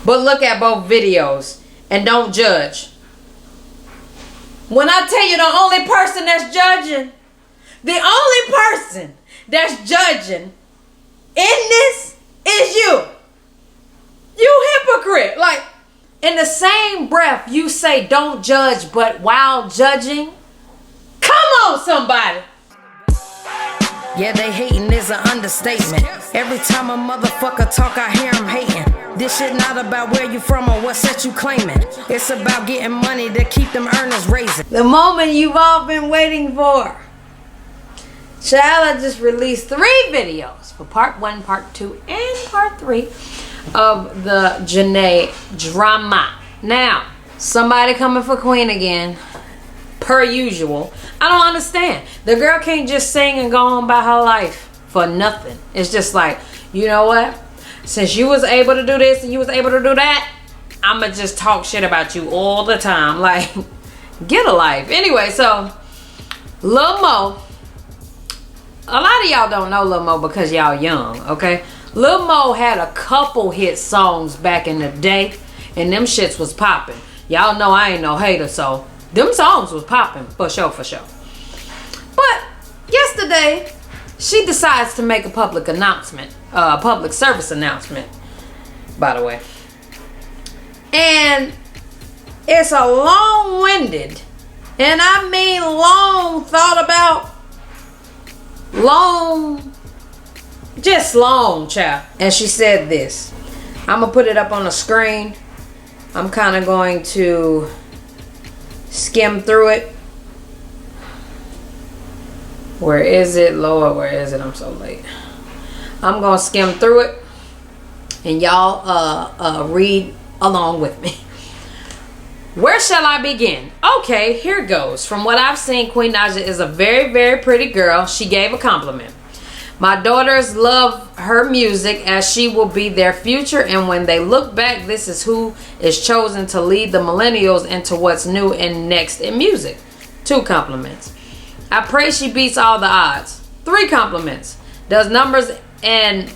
but look at both videos and don't judge. When I tell you the only person that's judging, the only person that's judging in this is you. You hypocrite. Like, in the same breath you say don't judge, but while judging, come on somebody. Yeah, they hating is an understatement. Every time a motherfucker talk, I hear him hating. This shit not about where you from or what set you claiming. It's about getting money to keep them earners raising. The moment you've all been waiting for. Child, I just released 3 videos for part 1, part 2, and part 3 of the Janae drama. Now, somebody coming for Queen again, per usual. I don't understand. The girl can't just sing and go on by her life for nothing. It's just like, you know what? Since you was able to do this and you was able to do that, I'ma just talk shit about you all the time. Like, get a life. Anyway, so Lil Mo. A lot of y'all don't know Lil Mo because y'all young, okay? Lil Mo had a couple hit songs back in the day, and them shits was popping. Y'all know I ain't no hater, so them songs was popping for sure, for sure. But yesterday, she decides to make a public announcement, public service announcement, by the way. And it's a long-winded, and I mean long thought about, long, just long, child. And she said this. I'm gonna put it up on the screen. I'm kind of going to skim through it. Where is it, Lord? Where is it? I'm so late. I'm gonna skim through it, and y'all read along with me. Where shall I begin? Okay, here goes. From what I've seen, Queen Naija is a very, very pretty girl. She gave a compliment. My daughters love her music as she will be their future, and when they look back, this is who is chosen to lead the millennials into what's new and next in music. 2 compliments. I pray she beats all the odds. 3 compliments. Does numbers and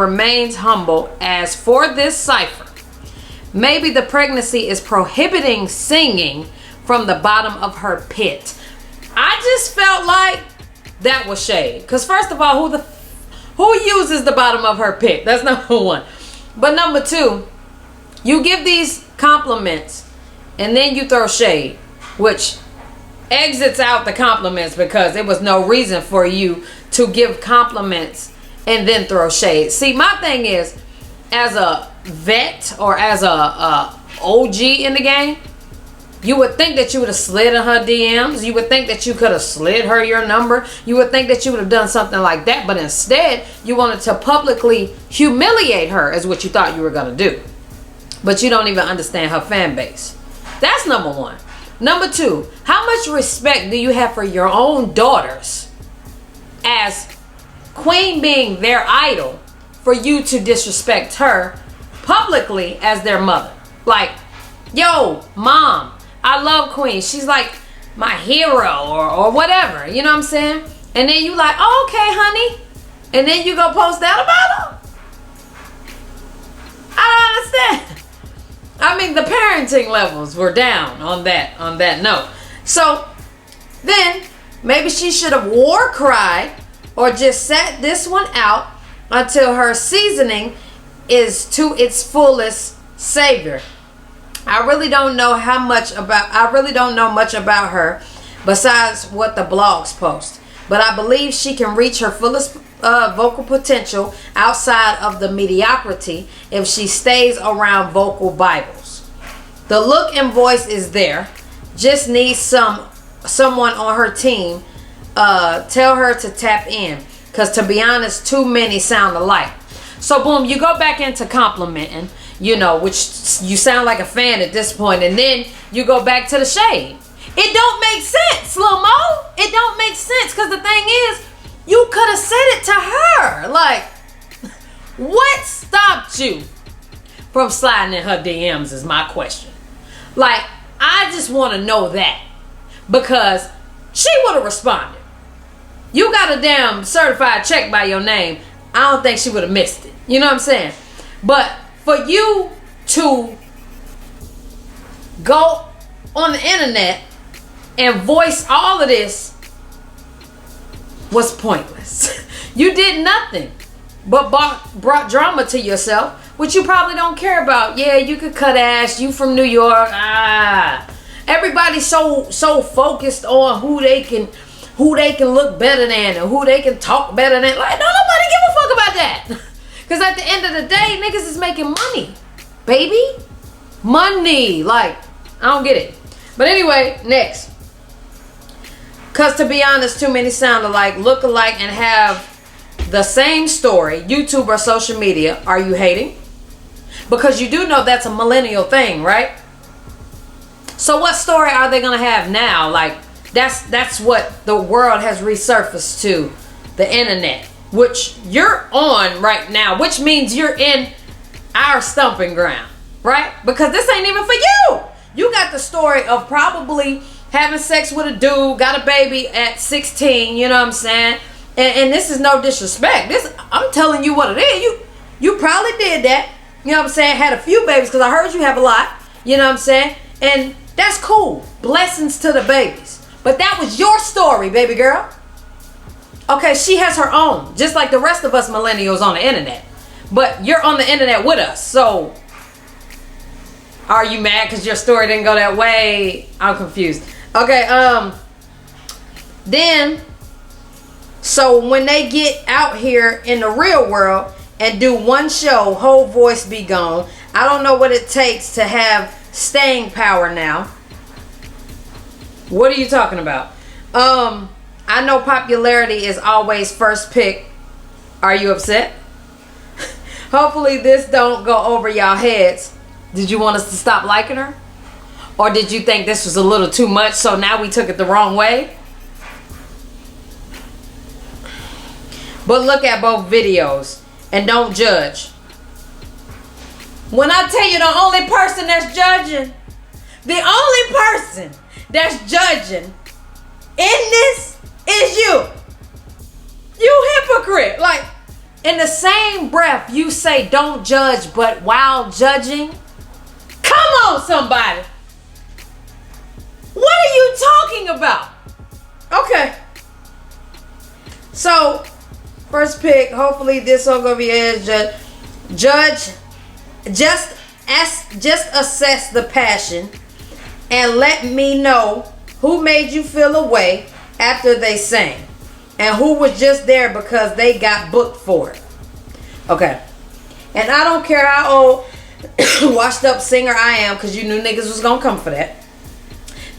remains humble. As for this cipher, maybe the pregnancy is prohibiting singing from the bottom of her pit. I just felt like that was shade. Because first of all, who uses the bottom of her pit? That's number 1. But number 2, you give these compliments and then you throw shade, which exits out the compliments because there was no reason for you to give compliments and then throw shade. See, my thing is, as a vet or as a OG in the game, you would think that you would have slid in her DMs. You would think that you could have slid her your number. You would think that you would have done something like that. But instead, you wanted to publicly humiliate her is what you thought you were going to do. But you don't even understand her fan base. That's number 1. Number 2, how much respect do you have for your own daughters as Queen being their idol for you to disrespect her publicly as their mother? Like, yo, mom, I love Queen. She's like my hero or whatever. You know what I'm saying? And then you like, oh, okay, honey. And then you go post that about her? I don't understand. I mean, the parenting levels were down on that note. So then maybe she should have war cried or just sat this one out until her seasoning is to its fullest savior. I really don't know much about her besides what the blogs post. But I believe she can reach her fullest vocal potential outside of the mediocrity if she stays around vocal Bibles. The look and voice is there. Just needs someone on her team tell her to tap in. Because to be honest, too many sound alike. So boom, you go back into complimenting, you know, which you sound like a fan at this point, and then you go back to the shade. It don't make sense, Lil Mo. It don't make sense, because the thing is, you could have said it to her. Like, what stopped you from sliding in her DMs is my question. Like, I just want to know that, because she would have responded. You got a damn certified check by your name. I don't think she would have missed it. You know what I'm saying? But for you to go on the internet and voice all of this was pointless. You did nothing but brought drama to yourself, which you probably don't care about. Yeah, you could cut ass. You from New York. Everybody's so focused on who they can look better than and who they can talk better than. Like, don't nobody give a fuck about that. Because at the end of the day, niggas is making money, baby. Money. Like, I don't get it. But anyway, next. Because to be honest, too many sound alike, look alike, and have the same story, YouTube or social media. Are you hating? Because you do know that's a millennial thing, right? So what story are they going to have now? Like, that's what the world has resurfaced to, the internet, which you're on right now, which means you're in our stomping ground, right? Because this ain't even for you. You got the story of probably having sex with a dude, got a baby at 16, you know what I'm saying? And this is no disrespect. This, I'm telling you what it is. You probably did that, you know what I'm saying? Had a few babies, because I heard you have a lot, you know what I'm saying? And that's cool. Blessings to the babies. But that was your story, baby girl. Okay, she has her own, just like the rest of us millennials on the internet. But you're on the internet with us, so are you mad because your story didn't go that way? I'm confused. Okay, then, so when they get out here in the real world and do one show, whole voice be gone. I don't know what it takes to have staying power now. What are you talking about? I know popularity is always first pick. Are you upset? Hopefully this don't go over y'all heads. Did you want us to stop liking her? Or did you think this was a little too much, so now we took it the wrong way? But look at both videos and don't judge. When I tell you the only person that's judging, the only person that's judging in this is you. You hypocrite. Like, in the same breath you say don't judge, but while judging, come on somebody. What are you talking about? Okay. So, first pick, hopefully this will go be a judge. Just assess the passion and let me know who made you feel away after they sang and who was just there because they got booked for it. Okay. And I don't care how old washed up singer I am, because you knew niggas was gonna come for that.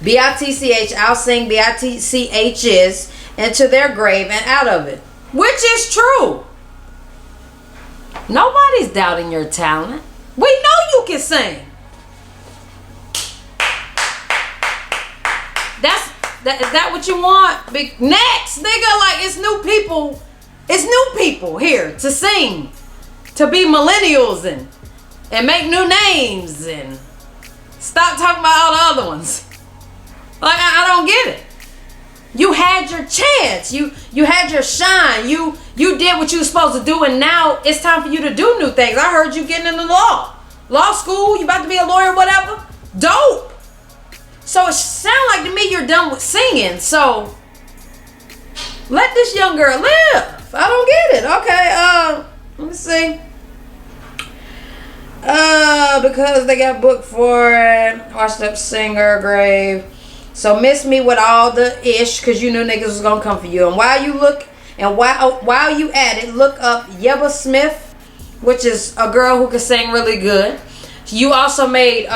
B-I-T-C-H, I'll sing B-I-T-C-H's into their grave and out of it. Which is true. Nobody's doubting your talent. We know you can sing. Is that what you want? Next, nigga, like it's new people. It's new people here to sing, to be millennials and make new names and stop talking about all the other ones. Like I don't get it. You had your chance. You had your shine. You did what you were supposed to do, and now it's time for you to do new things. I heard you getting into law school. You about to be a lawyer, whatever. Dope. So it sounds like to me you're done with singing. So let this young girl live. I don't get it. Okay. Let me see. Because they got booked for it. Washed up singer grave. So miss me with all the ish, because you knew niggas was gonna come for you. And while you look, and while you at it, look up Yeba Smith, which is a girl who can sing really good. You also made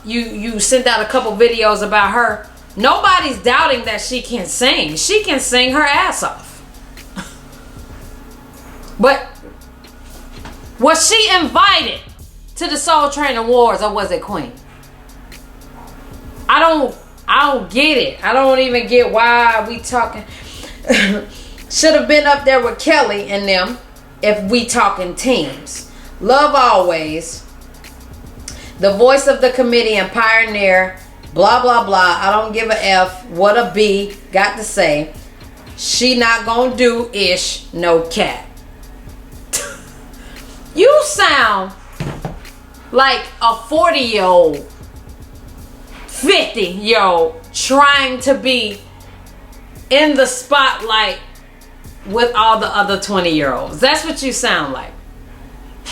you sent out a couple videos about her. Nobody's doubting that she can sing. She can sing her ass off. But was she invited to the Soul Train Awards, or was it Queen? I don't get it. I don't even get why we talking. Should have been up there with Kelly and them if we talking teams. Love always. The voice of the committee and pioneer. Blah, blah, blah. I don't give a F. What a B got to say. She not gonna do ish. No cat. You sound like a 40-year-old, 50-year-old trying to be in the spotlight with all the other 20-year-olds. That's what you sound like.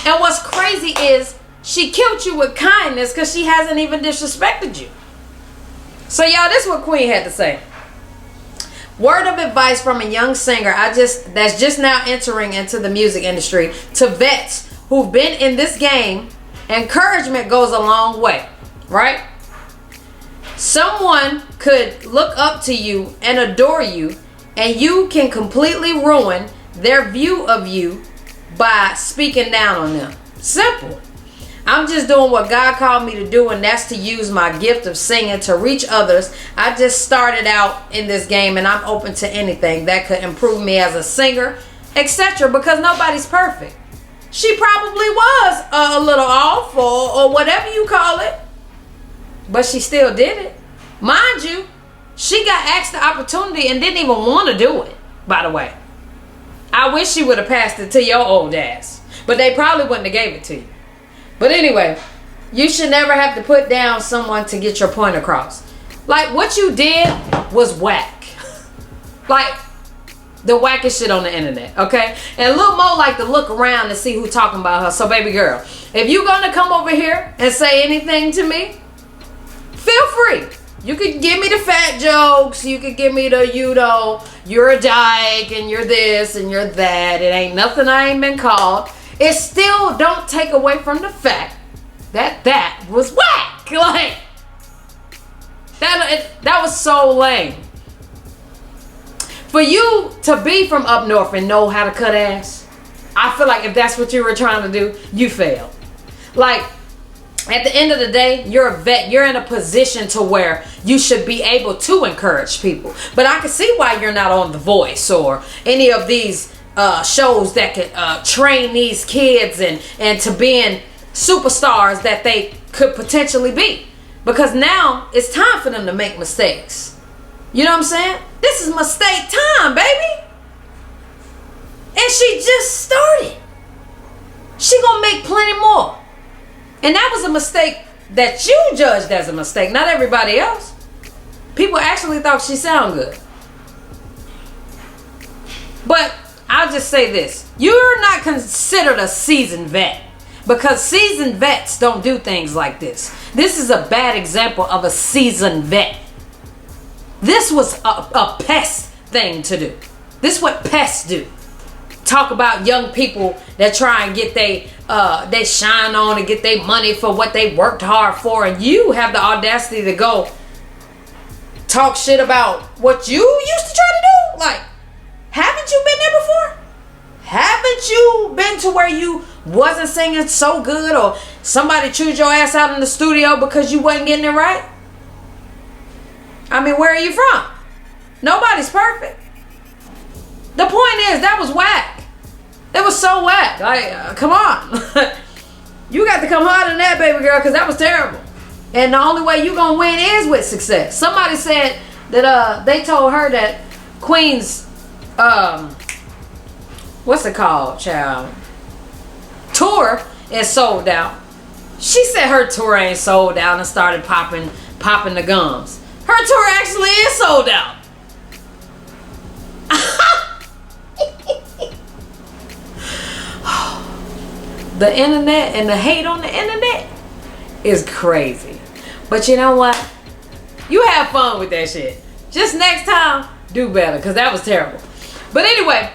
And what's crazy is she killed you with kindness because she hasn't even disrespected you. So y'all, this is what Queen had to say. Word of advice from a young singer that's just now entering into the music industry to vets who've been in this game. Encouragement goes a long way, right? Someone could look up to you and adore you, and you can completely ruin their view of you by speaking down on them. Simple. I'm just doing what God called me to do, and that's to use my gift of singing to reach others. I just started out in this game, and I'm open to anything that could improve me as a singer, etc. Because nobody's perfect. She probably was a little off or whatever you call it, but she still did it. Mind you, she got asked the opportunity and didn't even want to do it, by the way. I wish she would have passed it to your old ass, but they probably wouldn't have gave it to you. But anyway, you should never have to put down someone to get your point across. Like, what you did was whack. Like, the wackest shit on the internet, okay? And Lil Mo like to look around and see who's talking about her. So, baby girl, if you gonna come over here and say anything to me, feel free. You could give me the fat jokes. You could give me the, you know, you're a dyke and you're this and you're that. It ain't nothing I ain't been called. It still don't take away from the fact that that was whack. Like, that was so lame. For you to be from up north and know how to cut ass, I feel like if that's what you were trying to do, you failed. Like, at the end of the day, you're a vet. You're in a position to where you should be able to encourage people. But I can see why you're not on The Voice or any of these shows that could train these kids and to being superstars that they could potentially be. Because now it's time for them to make mistakes. You know what I'm saying? This is mistake time, baby. And she just started. She gonna make plenty more. And that was a mistake that you judged as a mistake, not everybody else. People actually thought she sounded good. But I'll just say this. You're not considered a seasoned vet. Because seasoned vets don't do things like this. This is a bad example of a seasoned vet. This was a pest thing to do. This is what pests do. Talk about young people that try and get they shine on and get their money for what they worked hard for, and you have the audacity to go talk shit about what you used to try to do. Like, haven't you been there before? Haven't you been to where you wasn't singing so good, or somebody chewed your ass out in the studio because you wasn't getting it right? I mean, where are you from? Nobody's perfect. The point is, that was whack. That was so whack. Like, come on. You got to come harder than that, baby girl, because that was terrible. And the only way you gonna win is with success. Somebody said that they told her that Queen's what's it called, child? Tour is sold out. She said her tour ain't sold out and started popping the gums. Her tour actually is sold out. The internet and the hate on the internet is crazy. But you know what? You have fun with that shit. Just next time, do better, because that was terrible. But anyway,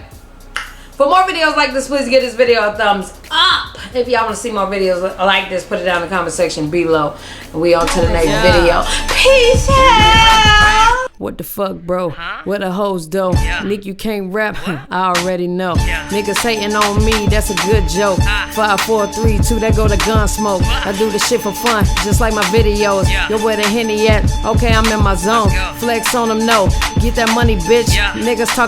for more videos like this, please give this video a thumbs up. If y'all want to see more videos like this, put it down in the comment section below. And we on to the next video. Peace out. What the fuck, bro? What the hoes do? Nick, you can't rap? I already know. Niggas hating on me, that's a good joke. 5, 4, 3, 2, that go to gun smoke. I do the shit for fun, just like my videos. Yo, where the Henny at? Okay, I'm in my zone. Flex on them, no. Get that money, bitch. Niggas talk